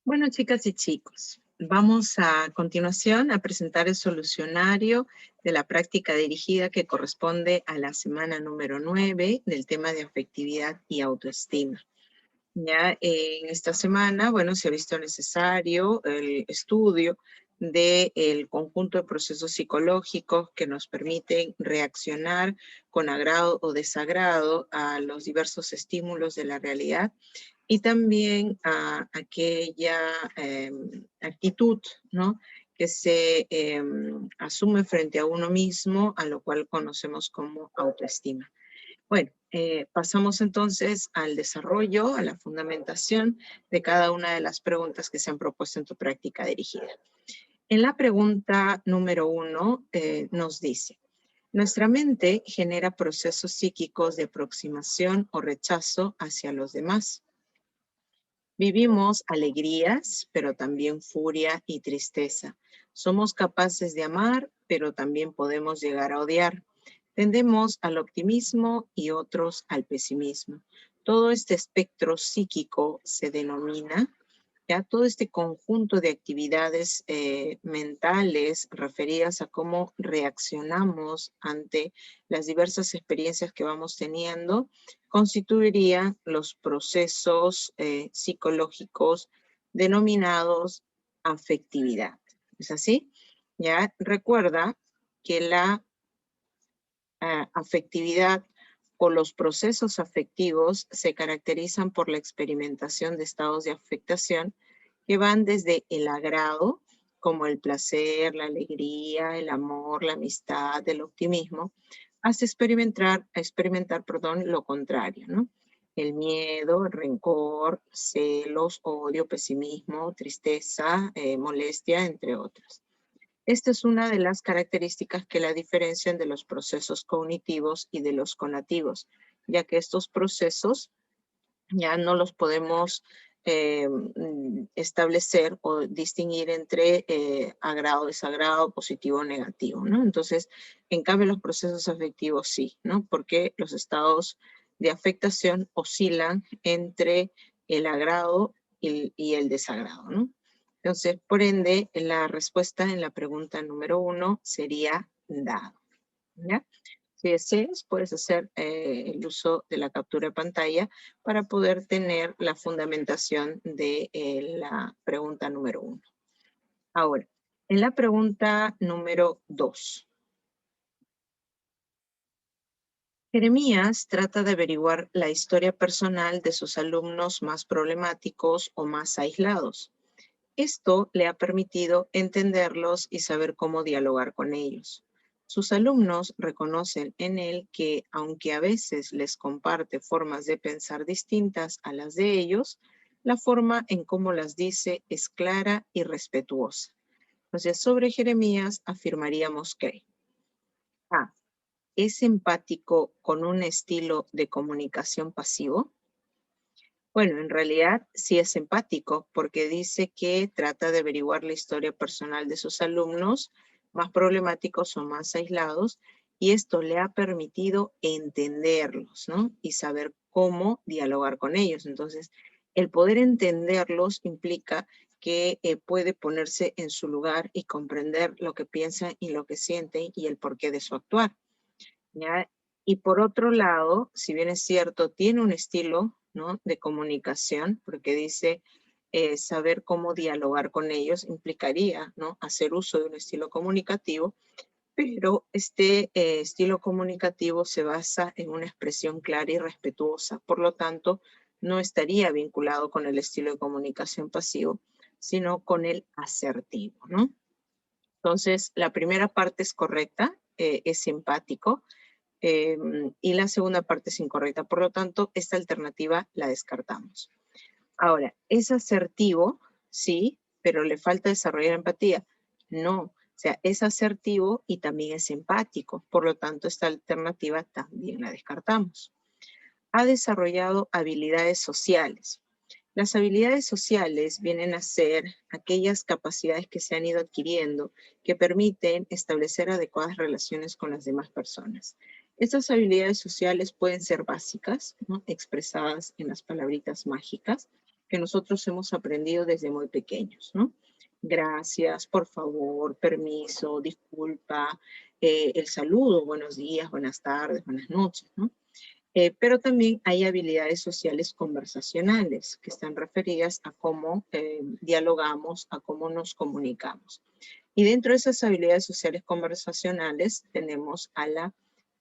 Bueno, chicas y chicos, vamos a continuación a presentar el solucionario de la práctica dirigida que corresponde a la semana número 9 del tema de afectividad y autoestima. Ya en esta semana, bueno, se ha visto necesario el estudio del conjunto de procesos psicológicos que nos permiten reaccionar con agrado o desagrado a los diversos estímulos de la realidad y también a aquella actitud, ¿no?, que se asume frente a uno mismo, a lo cual conocemos como autoestima. Bueno, pasamos entonces al desarrollo, a la fundamentación de cada una de las preguntas que se han propuesto en tu práctica dirigida. En la pregunta número 1 nos dice: nuestra mente genera procesos psíquicos de aproximación o rechazo hacia los demás. Vivimos alegrías, pero también furia y tristeza. Somos capaces de amar, pero también podemos llegar a odiar. Tendemos al optimismo y otros al pesimismo. Todo este espectro psíquico se denomina, ya todo este conjunto de actividades mentales referidas a cómo reaccionamos ante las diversas experiencias que vamos teniendo, constituiría los procesos psicológicos denominados afectividad. ¿Es así? Ya recuerda que la afectividad o los procesos afectivos se caracterizan por la experimentación de estados de afectación que van desde el agrado, como el placer, la alegría, el amor, la amistad, el optimismo, hasta experimentar, lo contrario, ¿no? El miedo, el rencor, celos, odio, pesimismo, tristeza, molestia, entre otras. Esta es una de las características que la diferencian de los procesos cognitivos y de los conativos, ya que estos procesos ya no los podemos establecer o distinguir entre agrado, desagrado, positivo o negativo, ¿no? Entonces, en cambio, los procesos afectivos sí, ¿no? Porque los estados de afectación oscilan entre el agrado y el desagrado, ¿no? Entonces, por ende, la respuesta en la pregunta número 1 sería dado, ¿ya? Si deseas, puedes hacer el uso de la captura de pantalla para poder tener la fundamentación de la pregunta número 1. Ahora, en la pregunta número 2. Jeremías trata de averiguar la historia personal de sus alumnos más problemáticos o más aislados. Esto le ha permitido entenderlos y saber cómo dialogar con ellos. Sus alumnos reconocen en él que, aunque a veces les comparte formas de pensar distintas a las de ellos, la forma en cómo las dice es clara y respetuosa. Entonces, sobre Jeremías afirmaríamos que A. ¿Es empático con un estilo de comunicación pasivo? Bueno, en realidad sí es empático porque dice que trata de averiguar la historia personal de sus alumnos más problemáticos o más aislados y esto le ha permitido entenderlos, ¿no? Y saber cómo dialogar con ellos. Entonces, el poder entenderlos implica que puede ponerse en su lugar y comprender lo que piensan y lo que sienten y el porqué de su actuar, ¿ya? Y por otro lado, si bien es cierto, tiene un estilo, ¿no?, de comunicación, porque dice saber cómo dialogar con ellos implicaría, ¿no?, hacer uso de un estilo comunicativo, pero este estilo comunicativo se basa en una expresión clara y respetuosa, por lo tanto, no estaría vinculado con el estilo de comunicación pasivo, sino con el asertivo, ¿no? Entonces, la primera parte es correcta, es simpático, y la segunda parte es incorrecta. Por lo tanto, esta alternativa la descartamos. Ahora, ¿es asertivo? Sí, pero le falta desarrollar empatía. No, o sea, es asertivo y también es empático. Por lo tanto, esta alternativa también la descartamos. Ha desarrollado habilidades sociales. Las habilidades sociales vienen a ser aquellas capacidades que se han ido adquiriendo que permiten establecer adecuadas relaciones con las demás personas. Estas habilidades sociales pueden ser básicas, ¿no?, expresadas en las palabritas mágicas, que nosotros hemos aprendido desde muy pequeños, ¿no? Gracias, por favor, permiso, disculpa, el saludo, buenos días, buenas tardes, buenas noches, ¿no? Pero también hay habilidades sociales conversacionales que están referidas a cómo dialogamos, a cómo nos comunicamos. Y dentro de esas habilidades sociales conversacionales tenemos a la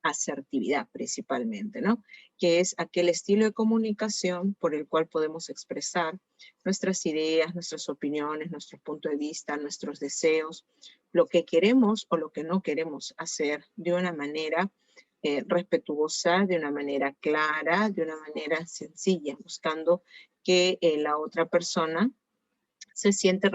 asertividad principalmente, ¿no? Que es aquel estilo de comunicación por el cual podemos expresar nuestras ideas, nuestras opiniones, nuestro punto de vista, nuestros deseos, lo que queremos o lo que no queremos hacer de una manera respetuosa, de una manera clara, de una manera sencilla, buscando que la otra persona se sienta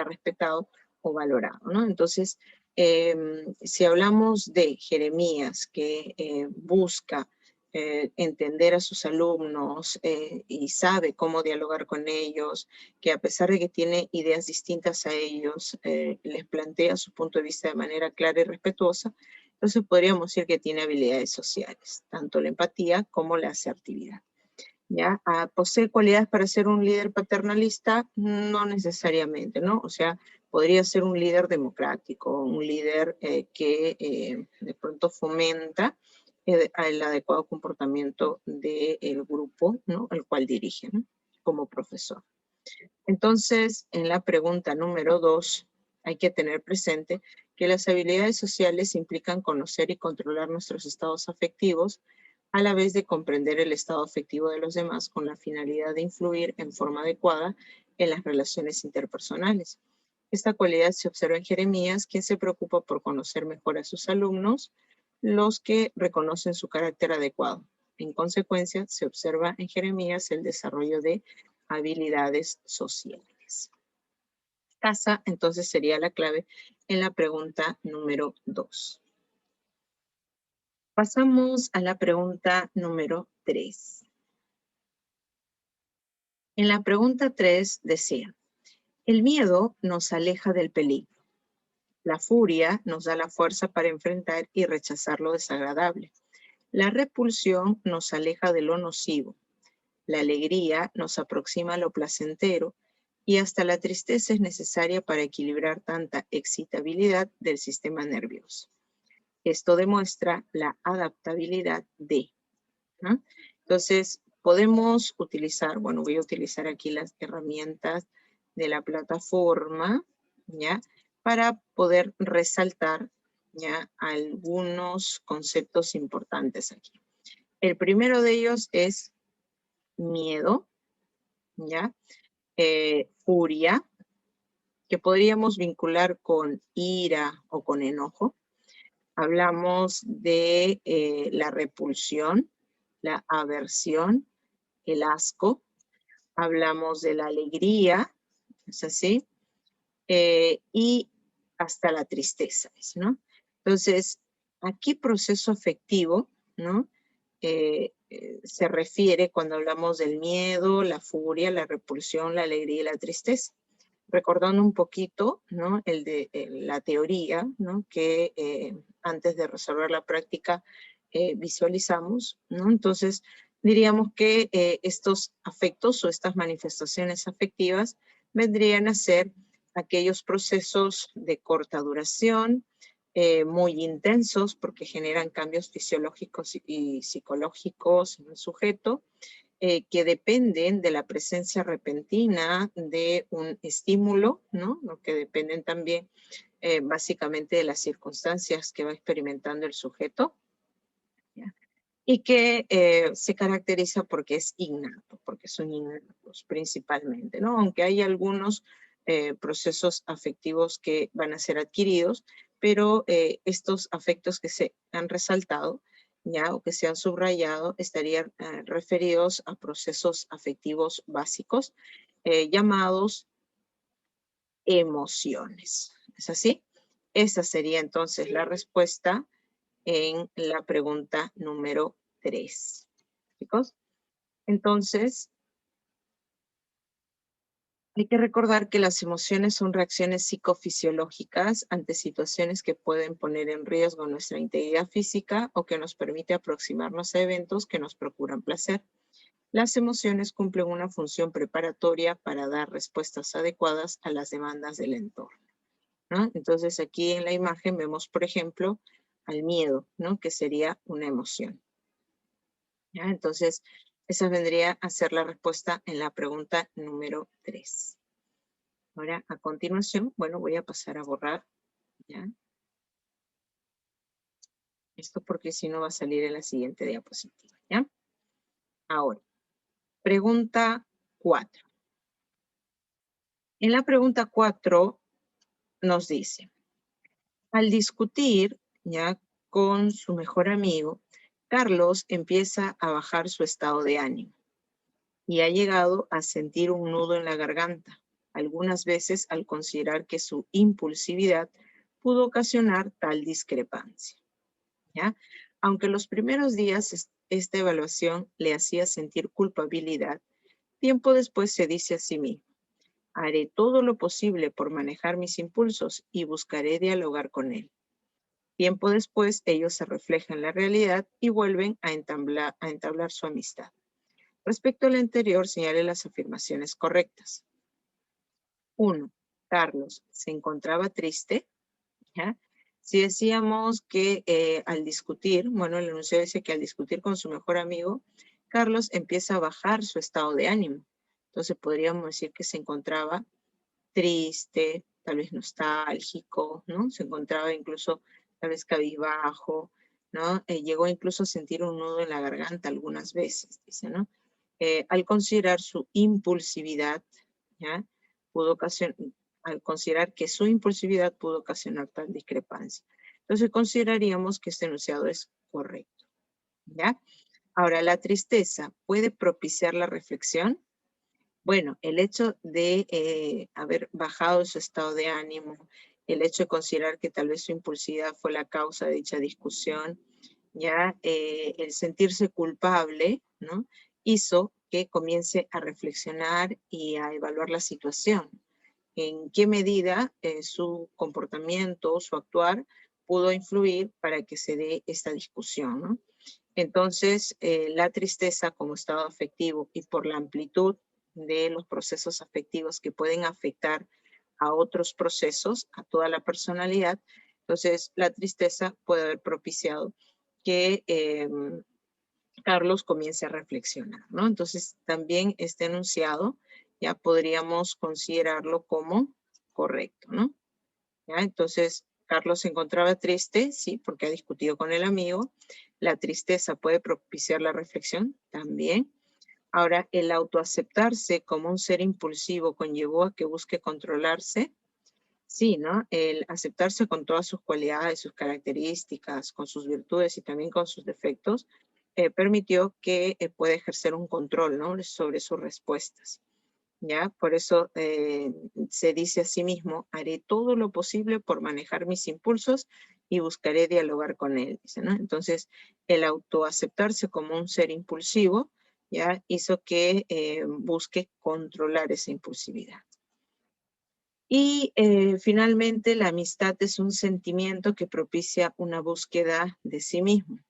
respetado o valorado, ¿no? Entonces, si hablamos de Jeremías, que busca entender a sus alumnos y sabe cómo dialogar con ellos, que a pesar de que tiene ideas distintas a ellos, les plantea su punto de vista de manera clara y respetuosa, entonces podríamos decir que tiene habilidades sociales, tanto la empatía como la asertividad. ¿Ya? ¿Posee cualidades para ser un líder paternalista? No necesariamente, ¿no? O sea, podría ser un líder democrático, un líder que de pronto fomenta el adecuado comportamiento del grupo, ¿no? El cual dirige, ¿no? Como profesor. Entonces, en la pregunta número 2, hay que tener presente que las habilidades sociales implican conocer y controlar nuestros estados afectivos, a la vez de comprender el estado afectivo de los demás con la finalidad de influir en forma adecuada en las relaciones interpersonales. Esta cualidad se observa en Jeremías, quien se preocupa por conocer mejor a sus alumnos, los que reconocen su carácter adecuado. En consecuencia, se observa en Jeremías el desarrollo de habilidades sociales. Casa, entonces, sería la clave en la pregunta número 2. Pasamos a la pregunta número 3. En la pregunta 3 decía, el miedo nos aleja del peligro. La furia nos da la fuerza para enfrentar y rechazar lo desagradable. La repulsión nos aleja de lo nocivo. La alegría nos aproxima a lo placentero y hasta la tristeza es necesaria para equilibrar tanta excitabilidad del sistema nervioso. Esto demuestra la adaptabilidad de, ¿no? Entonces, podemos utilizar, bueno, voy a utilizar aquí las herramientas de la plataforma, ¿ya? Para poder resaltar, ¿ya? Algunos conceptos importantes aquí. El primero de ellos es miedo, ¿ya? Furia, que podríamos vincular con ira o con enojo. Hablamos de la repulsión, la aversión, el asco. Hablamos de la alegría, ¿es así? Y hasta la tristeza, ¿no? Entonces, aquí proceso afectivo, ¿no? Se refiere cuando hablamos del miedo, la furia, la repulsión, la alegría y la tristeza. Recordando un poquito, ¿no? La teoría, ¿no? Que antes de resolver la práctica visualizamos, ¿no? Entonces, diríamos que estos afectos o estas manifestaciones afectivas vendrían a ser aquellos procesos de corta duración, muy intensos porque generan cambios fisiológicos y psicológicos en el sujeto, que dependen de la presencia repentina de un estímulo, ¿no? Que dependen también básicamente de las circunstancias que va experimentando el sujeto, ¿ya? Y que se caracteriza porque es innato, porque son innatos principalmente, ¿no? Aunque hay algunos procesos afectivos que van a ser adquiridos, pero estos afectos que se han resaltado, ya, o que se han subrayado, estarían referidos a procesos afectivos básicos llamados emociones. ¿Es así? Esa sería entonces la respuesta en la pregunta número 3. ¿Chicos? Entonces, hay que recordar que las emociones son reacciones psicofisiológicas ante situaciones que pueden poner en riesgo nuestra integridad física o que nos permite aproximarnos a eventos que nos procuran placer. Las emociones cumplen una función preparatoria para dar respuestas adecuadas a las demandas del entorno, ¿no? Entonces aquí en la imagen vemos, por ejemplo, al miedo, ¿no? Que sería una emoción. ¿Ya? Entonces, esa vendría a ser la respuesta en la pregunta número 3. Ahora, a continuación, bueno, voy a pasar a borrar, ¿ya? Esto porque si no va a salir en la siguiente diapositiva, ¿ya? Ahora, pregunta 4. En la pregunta 4 nos dice, al discutir, ¿ya? Con su mejor amigo, Carlos empieza a bajar su estado de ánimo y ha llegado a sentir un nudo en la garganta, algunas veces al considerar que su impulsividad pudo ocasionar tal discrepancia, ¿ya? Aunque los primeros días esta evaluación le hacía sentir culpabilidad, tiempo después se dice a sí mismo, haré todo lo posible por manejar mis impulsos y buscaré dialogar con él. Tiempo después, ellos se reflejan en la realidad y vuelven a entablar su amistad. Respecto al anterior, señale las afirmaciones correctas. 1. Carlos se encontraba triste, ¿ya? Si decíamos que al discutir, bueno, el enunciado dice que al discutir con su mejor amigo, Carlos empieza a bajar su estado de ánimo. Entonces podríamos decir que se encontraba triste, tal vez nostálgico, ¿no? Se encontraba incluso tal vez cabizbajo, ¿no? Llegó incluso a sentir un nudo en la garganta algunas veces, dice, ¿no? Al considerar su impulsividad, ¿ya? Al considerar que su impulsividad pudo ocasionar tal discrepancia. Entonces consideraríamos que este enunciado es correcto, ¿ya? Ahora, ¿la tristeza puede propiciar la reflexión? Bueno, el hecho de haber bajado su estado de ánimo, el hecho de considerar que tal vez su impulsividad fue la causa de dicha discusión, ya el sentirse culpable, ¿no? Hizo que comience a reflexionar y a evaluar la situación. En qué medida su comportamiento, su actuar, pudo influir para que se dé esta discusión, ¿no? Entonces, la tristeza como estado afectivo y por la amplitud de los procesos afectivos que pueden afectar a otros procesos, a toda la personalidad, entonces la tristeza puede haber propiciado que Carlos comience a reflexionar, ¿no? Entonces, también este enunciado ya podríamos considerarlo como correcto, ¿no? ¿Ya? Entonces, Carlos se encontraba triste, sí, porque ha discutido con el amigo. La tristeza puede propiciar la reflexión también. Ahora, el autoaceptarse como un ser impulsivo conllevó a que busque controlarse. Sí, ¿no? El aceptarse con todas sus cualidades, sus características, con sus virtudes y también con sus defectos, permitió que pueda ejercer un control, ¿no? Sobre sus respuestas. ¿Ya? Por eso se dice a sí mismo, haré todo lo posible por manejar mis impulsos y buscaré dialogar con él, dice, ¿no? Entonces, el autoaceptarse como un ser impulsivo, ¿ya? Hizo que busque controlar esa impulsividad. Y finalmente, la amistad es un sentimiento que propicia una búsqueda de sí mismo.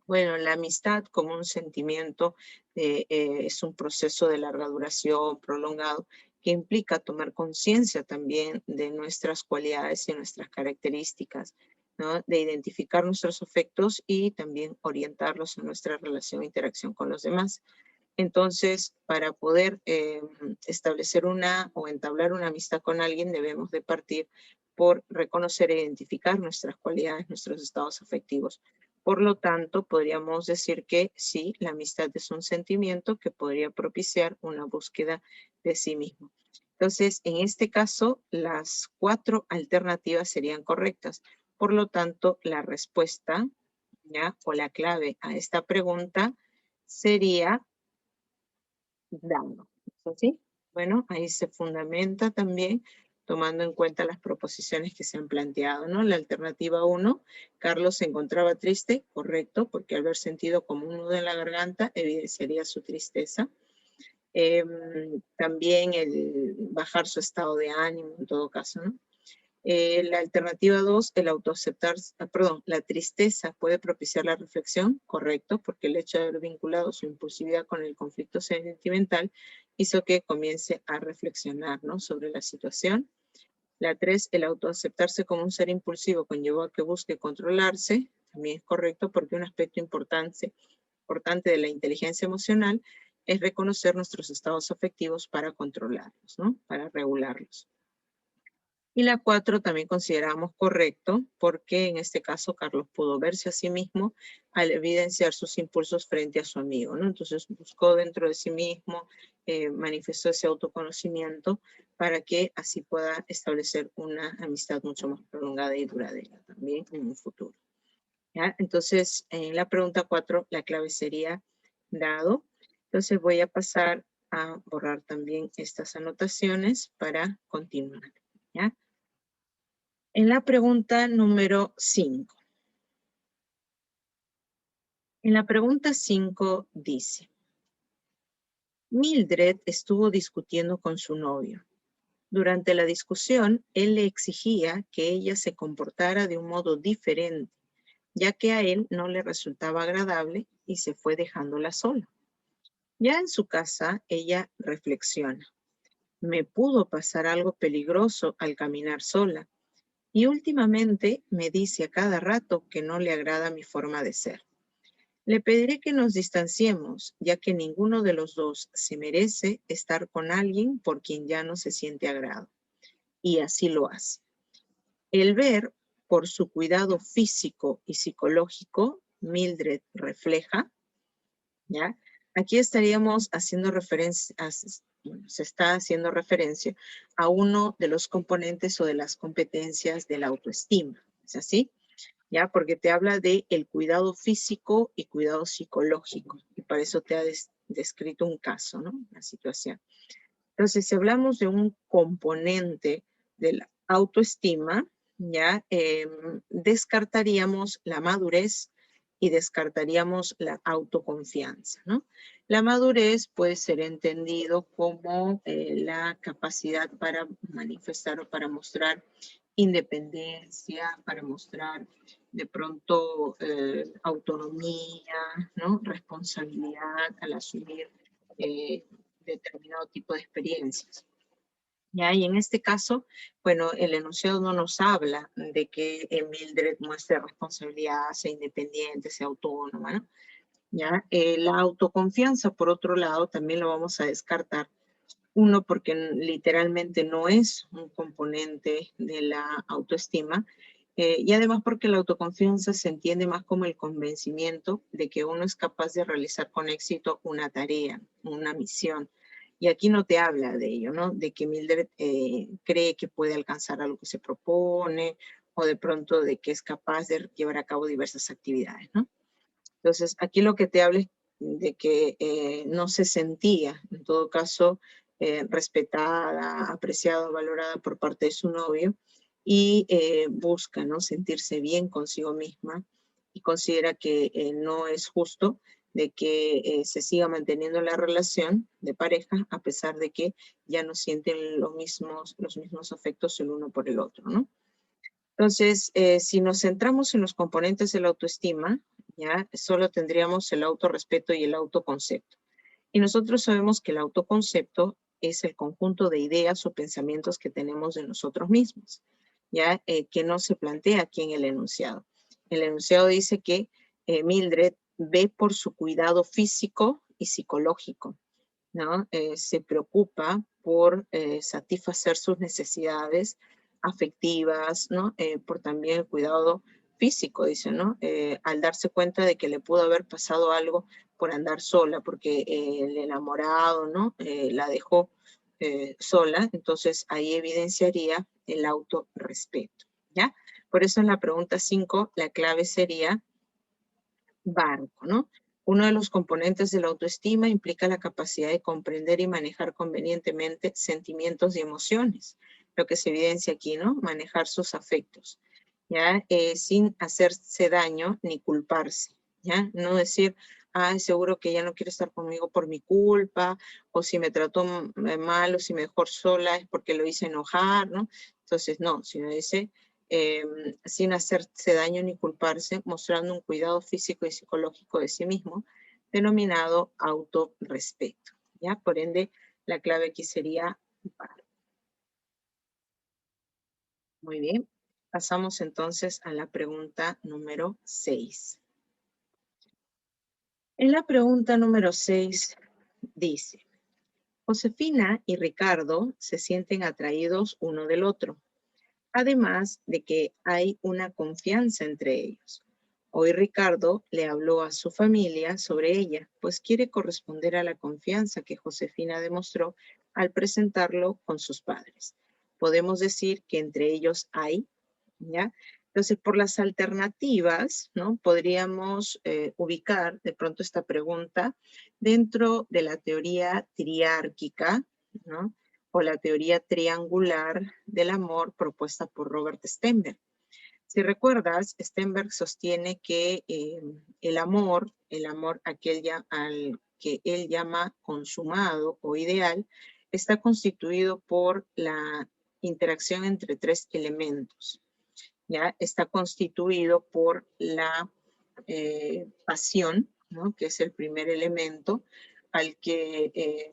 Bueno, la amistad como un sentimiento es un proceso de larga duración, prolongado, que implica tomar conciencia también de nuestras cualidades y nuestras características, ¿no? De identificar nuestros afectos y también orientarlos en nuestra relación e interacción con los demás. Entonces, para poder establecer o entablar una amistad con alguien, debemos de partir por reconocer e identificar nuestras cualidades, nuestros estados afectivos. Por lo tanto, podríamos decir que sí, la amistad es un sentimiento que podría propiciar una búsqueda de sí mismo. Entonces, en este caso, las 4 alternativas serían correctas. Por lo tanto, la respuesta, ¿ya? O la clave a esta pregunta sería dando. ¿Sí? Bueno, ahí se fundamenta también tomando en cuenta las proposiciones que se han planteado, ¿no? La alternativa 1, Carlos se encontraba triste, correcto, porque al haber sentido como un nudo en la garganta evidenciaría su tristeza. También el bajar su estado de ánimo, en todo caso, ¿no? La alternativa 2, el autoaceptar, la tristeza puede propiciar la reflexión, correcto, porque el hecho de haber vinculado su impulsividad con el conflicto sentimental hizo que comience a reflexionar, ¿no?, sobre la situación. La 3, el autoaceptarse como un ser impulsivo conllevó a que busque controlarse, también es correcto porque un aspecto importante de la inteligencia emocional es reconocer nuestros estados afectivos para controlarlos, ¿no?, para regularlos. Y la 4 también consideramos correcto porque en este caso Carlos pudo verse a sí mismo al evidenciar sus impulsos frente a su amigo, ¿no? Entonces buscó dentro de sí mismo, manifestó ese autoconocimiento para que así pueda establecer una amistad mucho más prolongada y duradera también en un futuro, ¿ya? Entonces, en la pregunta 4, la clave sería dado. Entonces voy a pasar a borrar también estas anotaciones para continuar, ¿ya? En la pregunta número 5. En la pregunta 5 dice, Mildred estuvo discutiendo con su novio. Durante la discusión, él le exigía que ella se comportara de un modo diferente, ya que a él no le resultaba agradable y se fue dejándola sola. Ya en su casa, ella reflexiona. Me pudo pasar algo peligroso al caminar sola y últimamente me dice a cada rato que no le agrada mi forma de ser. Le pediré que nos distanciemos, ya que ninguno de los dos se merece estar con alguien por quien ya no se siente agrado. Y así lo hace. El ver por su cuidado físico y psicológico, Mildred refleja, ¿ya? Aquí estaríamos haciendo referencia, se está haciendo referencia a uno de los componentes o de las competencias de la autoestima. ¿Es así? ¿Ya? Porque te habla de el cuidado físico y cuidado psicológico, y para eso te ha descrito un caso, ¿no? Una situación. Entonces, si hablamos de un componente de la autoestima, ¿ya? Descartaríamos la madurez y descartaríamos la autoconfianza, ¿no? La madurez puede ser entendido como la capacidad para manifestar o para mostrar independencia, para mostrar de pronto autonomía, ¿no? Responsabilidad al asumir determinado tipo de experiencias. ¿Ya? Y en este caso, bueno, el enunciado no nos habla de que Mildred muestre responsabilidad, sea independiente, sea autónoma, ¿no? ¿Ya? La autoconfianza, por otro lado, también lo vamos a descartar. Uno, porque literalmente no es un componente de la autoestima, y además porque la autoconfianza se entiende más como el convencimiento de que uno es capaz de realizar con éxito una tarea, una misión. Y aquí no te habla de ello, ¿no? De que Mildred cree que puede alcanzar algo que se propone, o de pronto de que es capaz de llevar a cabo diversas actividades, ¿no? Entonces, aquí lo que te habla es de que no se sentía, en todo caso, respetada, apreciada, valorada por parte de su novio, y busca, ¿no?, sentirse bien consigo misma, y considera que no es justo de que se siga manteniendo la relación de pareja a pesar de que ya no sienten los mismos afectos el uno por el otro, ¿no? Entonces, si nos centramos en los componentes de la autoestima, ya solo tendríamos el autorrespeto y el autoconcepto. Y nosotros sabemos que el autoconcepto es el conjunto de ideas o pensamientos que tenemos de nosotros mismos, ya que no se plantea aquí en el enunciado. El enunciado dice que Mildred ve por su cuidado físico y psicológico, ¿no? Se preocupa por satisfacer sus necesidades afectivas, ¿no? Por también el cuidado físico, dice, ¿no? Al darse cuenta de que le pudo haber pasado algo por andar sola, porque el enamorado, ¿no? La dejó sola, entonces ahí evidenciaría el autorrespeto, ¿ya? Por eso en la pregunta 5, la clave sería barco, ¿no? Uno de los componentes de la autoestima implica la capacidad de comprender y manejar convenientemente sentimientos y emociones, lo que se evidencia aquí, ¿no? Manejar sus afectos, ¿ya? Sin hacerse daño ni culparse, ¿ya? No decir, ay, seguro que ella no quiere estar conmigo por mi culpa, o si me trató mal, o si me dejó sola es porque lo hice enojar, ¿no? Entonces, no, sino dice, sin hacerse daño ni culparse, mostrando un cuidado físico y psicológico de sí mismo, denominado autorrespeto, ¿ya? Por ende, la clave aquí sería par. Muy bien. Pasamos entonces a la pregunta número 6. En la pregunta número 6 dice, Josefina y Ricardo se sienten atraídos uno del otro, además de que hay una confianza entre ellos. Hoy Ricardo le habló a su familia sobre ella, pues quiere corresponder a la confianza que Josefina demostró al presentarlo con sus padres. Podemos decir que entre ellos hay, ¿ya? Entonces, por las alternativas, ¿no? Podríamos ubicar de pronto esta pregunta dentro de la teoría triárquica, ¿no? O la teoría triangular del amor propuesta por Robert Stenberg. Si recuerdas, Stenberg sostiene que el amor aquel al que él llama consumado o ideal, está constituido por la interacción entre tres elementos. ¿Ya? Está constituido por la pasión, ¿no? Que es el primer elemento al que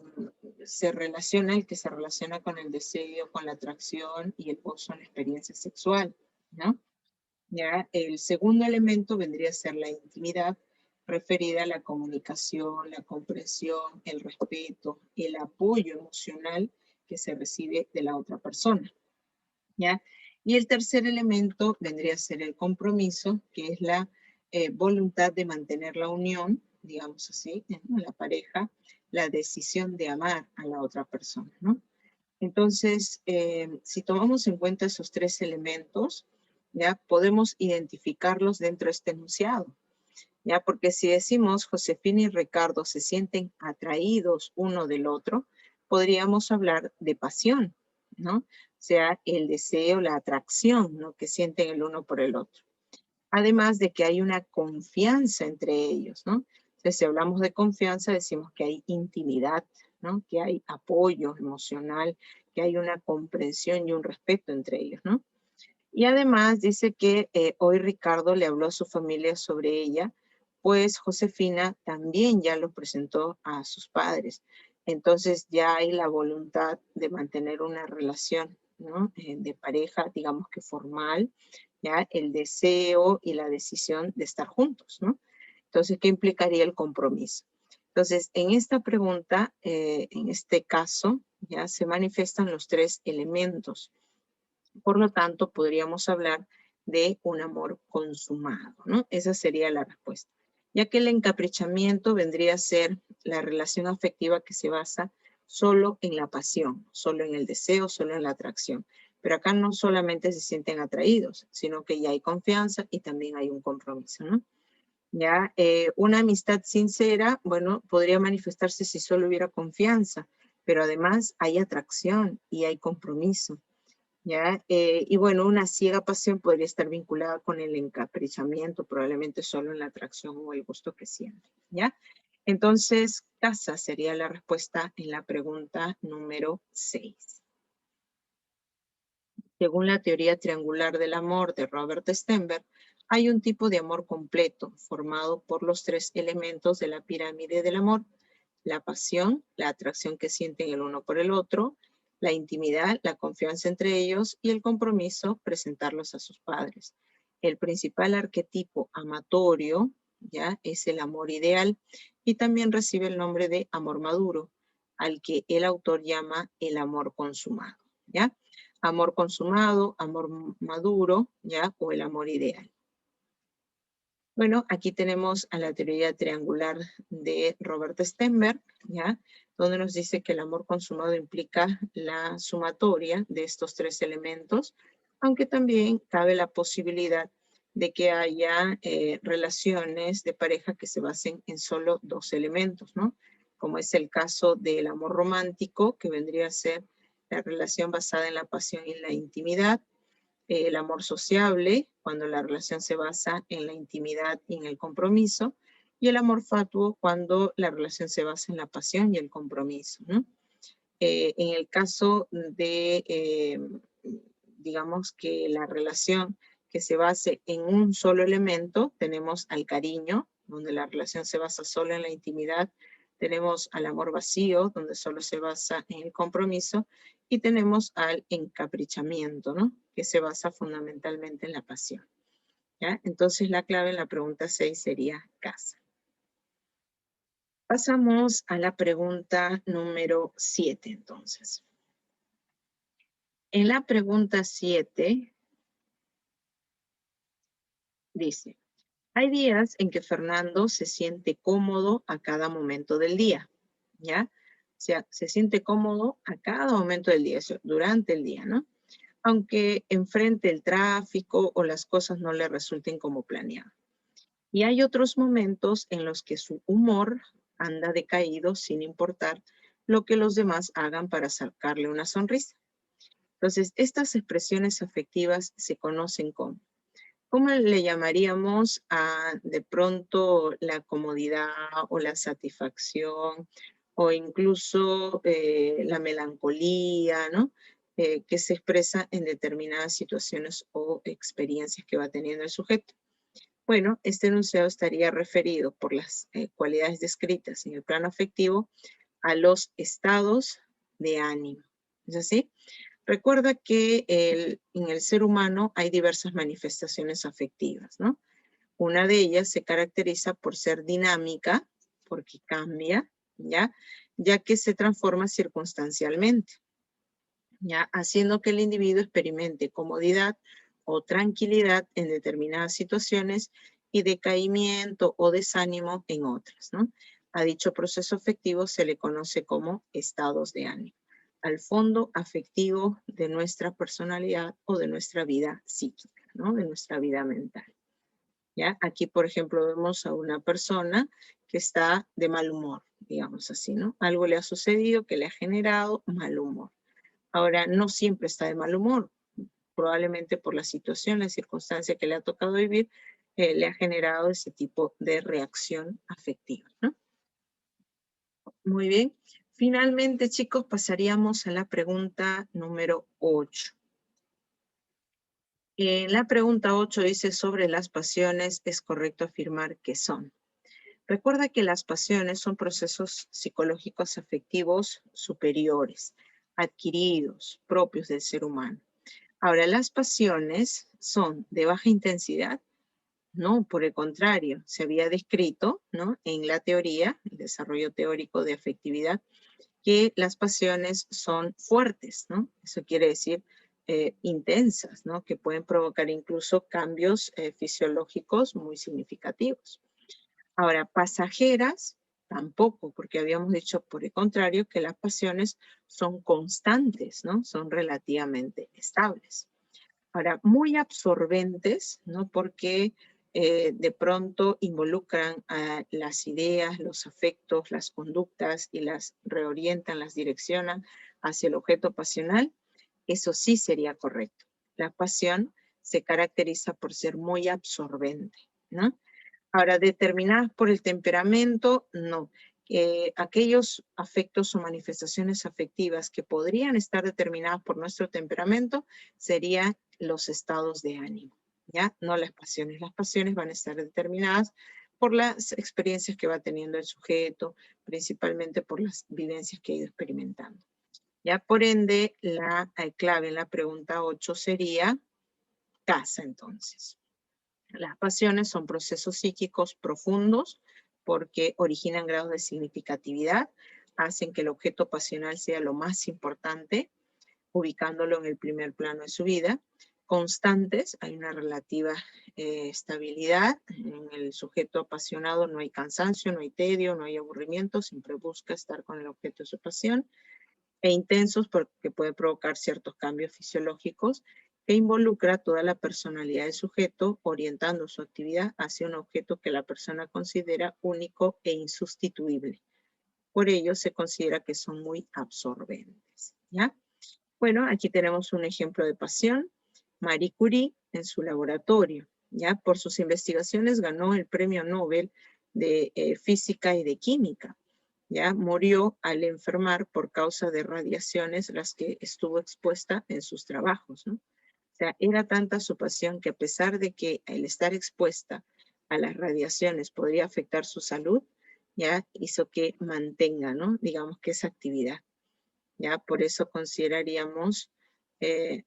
se relaciona con el deseo, con la atracción y el gozo en la experiencia sexual, ¿no? ¿Ya? El segundo elemento vendría a ser la intimidad, referida a la comunicación, la comprensión, el respeto, el apoyo emocional que se recibe de la otra persona, ¿ya? Y el tercer elemento vendría a ser el compromiso, que es la voluntad de mantener la unión, digamos así, ¿no? La pareja, la decisión de amar a la otra persona, ¿no? Entonces, si tomamos en cuenta esos tres elementos, ya podemos identificarlos dentro de este enunciado, ya porque si decimos Josefina y Ricardo se sienten atraídos uno del otro, podríamos hablar de pasión, ¿no? O sea, el deseo, la atracción, ¿no? Que sienten el uno por el otro. Además de que hay una confianza entre ellos, ¿no? Entonces, si hablamos de confianza, decimos que hay intimidad, ¿no? Que hay apoyo emocional, que hay una comprensión y un respeto entre ellos, ¿no? Y además dice que hoy Ricardo le habló a su familia sobre ella, pues Josefina también ya lo presentó a sus padres. Entonces ya hay la voluntad de mantener una relación, ¿no? De pareja, digamos que formal, ya el deseo y la decisión de estar juntos, ¿no? Entonces, ¿qué implicaría el compromiso? Entonces, en esta pregunta, en este caso, ya se manifiestan los tres elementos. Por lo tanto, podríamos hablar de un amor consumado, ¿no? Esa sería la respuesta. Ya que el encaprichamiento vendría a ser la relación afectiva que se basa solo en la pasión, solo en el deseo, solo en la atracción. Pero acá no solamente se sienten atraídos, sino que ya hay confianza y también hay un compromiso, ¿no? Ya, una amistad sincera, bueno, podría manifestarse si solo hubiera confianza, pero además hay atracción y hay compromiso. ¿Ya? Y bueno, una ciega pasión podría estar vinculada con el encaprichamiento, probablemente solo en la atracción o el gusto que siente, ¿ya? Entonces, casa sería la respuesta en la pregunta número 6. Según la teoría triangular del amor de Robert Stenberg, hay un tipo de amor completo formado por los tres elementos de la pirámide del amor: la pasión, la atracción que sienten el uno por el otro, la intimidad, la confianza entre ellos y el compromiso, presentarlos a sus padres. El principal arquetipo amatorio, ya, es el amor ideal y también recibe el nombre de amor maduro, al que el autor llama el amor consumado, ¿ya? Amor consumado, amor maduro, ¿ya? O el amor ideal. Bueno, aquí tenemos a la teoría triangular de Robert Stenberg, ¿ya? Donde nos dice que el amor consumado implica la sumatoria de estos tres elementos, aunque también cabe la posibilidad de que haya relaciones de pareja que se basen en solo dos elementos, ¿no? Como es el caso del amor romántico, que vendría a ser la relación basada en la pasión y en la intimidad; el amor sociable, cuando la relación se basa en la intimidad y en el compromiso; y el amor fatuo, cuando la relación se basa en la pasión y el compromiso, ¿no? En el caso digamos que la relación que se base en un solo elemento, tenemos al cariño, donde la relación se basa solo en la intimidad, tenemos al amor vacío, donde solo se basa en el compromiso, y tenemos al encaprichamiento, ¿no? Que se basa fundamentalmente en la pasión. ¿Ya? Entonces la clave en la pregunta 6 sería casa. Pasamos a la pregunta número 7, entonces. En la pregunta 7 dice, hay días en que Fernando se siente cómodo a cada momento del día, ¿ya? O sea, se siente cómodo a cada momento del día, durante el día, ¿no? Aunque enfrente el tráfico o las cosas no le resulten como planeado. Y hay otros momentos en los que su humor anda decaído sin importar lo que los demás hagan para sacarle una sonrisa. Entonces, estas expresiones afectivas se conocen como, ¿cómo le llamaríamos a de pronto la comodidad o la satisfacción o incluso la melancolía, ¿no? Que se expresa en determinadas situaciones o experiencias que va teniendo el sujeto. Bueno, este enunciado estaría referido por las cualidades descritas en el plano afectivo a los estados de ánimo. ¿Es así? Recuerda que en el ser humano hay diversas manifestaciones afectivas, ¿no? Una de ellas se caracteriza por ser dinámica, porque cambia, ¿ya? Ya que se transforma circunstancialmente, ¿ya? Haciendo que el individuo experimente comodidad o tranquilidad en determinadas situaciones y decaimiento o desánimo en otras, ¿no? A dicho proceso afectivo se le conoce como estados de ánimo, al fondo afectivo de nuestra personalidad o de nuestra vida psíquica, ¿no? De nuestra vida mental, ¿ya? Aquí, por ejemplo, vemos a una persona que está de mal humor, digamos así, ¿no? Algo le ha sucedido que le ha generado mal humor. Ahora, no siempre está de mal humor, probablemente por la situación, la circunstancia que le ha tocado vivir, le ha generado ese tipo de reacción afectiva, ¿no? Muy bien. Finalmente, chicos, pasaríamos a la pregunta número 8. En la pregunta 8 dice, sobre las pasiones, es correcto afirmar que son. Recuerda que las pasiones son procesos psicológicos afectivos superiores, adquiridos, propios del ser humano. Ahora, las pasiones son de baja intensidad. No, por el contrario, se había descrito, ¿no? En la teoría, el desarrollo teórico de afectividad, que las pasiones son fuertes, ¿no? Eso quiere decir intensas, ¿no? Que pueden provocar incluso cambios fisiológicos muy significativos. Ahora, pasajeras, tampoco, porque habíamos dicho, por el contrario, que las pasiones son constantes, ¿no? Son relativamente estables. Ahora, muy absorbentes, ¿no? Porque de pronto involucran a las ideas, los afectos, las conductas y las reorientan, las direccionan hacia el objeto pasional. Eso sí sería correcto. La pasión se caracteriza por ser muy absorbente, ¿no? Ahora, determinadas por el temperamento, no. Aquellos afectos o manifestaciones afectivas que podrían estar determinadas por nuestro temperamento serían los estados de ánimo, ¿ya? No las pasiones. Las pasiones van a estar determinadas por las experiencias que va teniendo el sujeto, principalmente por las vivencias que ha ido experimentando. Ya, por ende, la clave en la pregunta 8 sería casa, entonces. Las pasiones son procesos psíquicos profundos porque originan grados de significatividad, hacen que el objeto pasional sea lo más importante, ubicándolo en el primer plano de su vida. Constantes, hay una relativa estabilidad. En el sujeto apasionado no hay cansancio, no hay tedio, no hay aburrimiento, siempre busca estar con el objeto de su pasión. E intensos porque puede provocar ciertos cambios fisiológicos que involucra toda la personalidad del sujeto, orientando su actividad hacia un objeto que la persona considera único e insustituible. Por ello se considera que son muy absorbentes, ¿ya? Bueno, aquí tenemos un ejemplo de pasión. Marie Curie en su laboratorio, ¿ya? Por sus investigaciones ganó el premio Nobel de Física y de Química. ¿Ya? Murió al enfermar por causa de radiaciones las que estuvo expuesta en sus trabajos, ¿no? O sea, era tanta su pasión que a pesar de que el estar expuesta a las radiaciones podría afectar su salud, ya hizo que mantenga, ¿no? Digamos que esa actividad. Ya por eso consideraríamos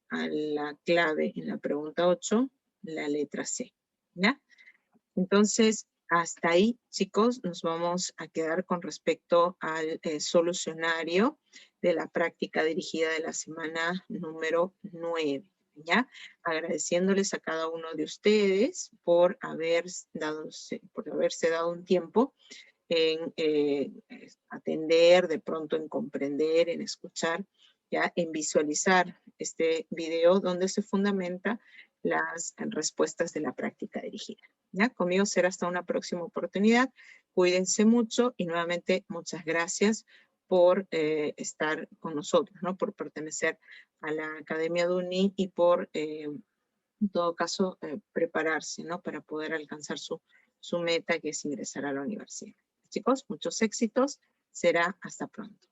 a la clave en la pregunta 8, la letra C. ¿Ya? Entonces, hasta ahí, chicos, nos vamos a quedar con respecto al solucionario de la práctica dirigida de la semana número 9. ¿Ya? Agradeciéndoles a cada uno de ustedes por haberse dado un tiempo en atender, de pronto en comprender, en escuchar, ya en visualizar este video donde se fundamenta las respuestas de la práctica dirigida. ¿Ya? Conmigo será hasta una próxima oportunidad. Cuídense mucho y nuevamente muchas gracias por estar con nosotros, ¿no? Por pertenecer a la Academia Duni y por, en todo caso, prepararse, ¿no? Para poder alcanzar su meta, que es ingresar a la universidad. Chicos, muchos éxitos. Será hasta pronto.